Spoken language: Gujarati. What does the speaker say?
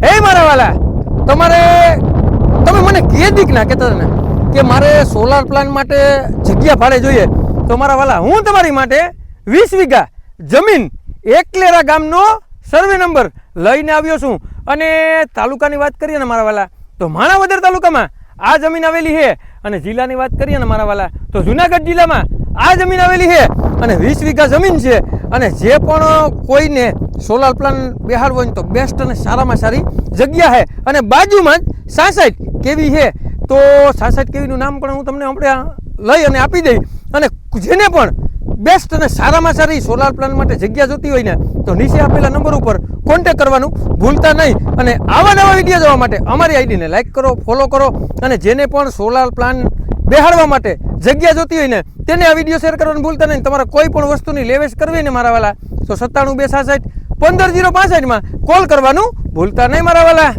હે મારા વાલા, તમે મને કીધીક ના કહેતા ને કે મારે સોલાર પ્લાન્ટ માટે જગ્યા ભાડે જોઈએ, તો મારા વાલા હું તમારી માટે 20 વીઘા જમીન એકલેરા ગામનો સર્વે નંબર લઈને આવ્યો છું. અને તાલુકાની વાત કરીએ ને મારા વાલા, તો માણાવદર તાલુકામાં આ જમીન આવેલી છે. અને જિલ્લાની વાત કરીએ ને મારા વાલા, તો જુનાગઢ જિલ્લામાં આ જમીન આવેલી છે. અને 20 વીઘા જમીન છે. અને જે પણ કોઈને સોલાર પ્લાન્ટ બેહાડવો હોય તો બેસ્ટ અને સારામાં સારી જગ્યા છે. અને બાજુમાં જ 66 કેવી છે, તો 66 કેવીનું નામ પણ હું તમને આપણે લઈ અને આપી દઈ. અને જેને પણ બેસ્ટ અને સારામાં સારી સોલાર પ્લાન્ટ માટે જગ્યા જોતી હોય ને, તો નીચે આપેલા નંબર ઉપર કોન્ટેક કરવાનું ભૂલતા નહીં. અને આવા નવા વિડીયો જોવા માટે અમારી આઈડીને લાઈક કરો, ફોલો કરો. અને જેને પણ સોલાર પ્લાન્ટ બેહાડવા માટે જગ્યા જોતી હોય ને, તેને આ વિડીયો શેર કરવાનું ભૂલતા નહીં. તમારે કોઈ પણ વસ્તુની લેવેશ કરવી ને મારા વાલા, તો 97 266 15065 કોલ કરવાનું ભૂલતા નહીં મારા વાલા.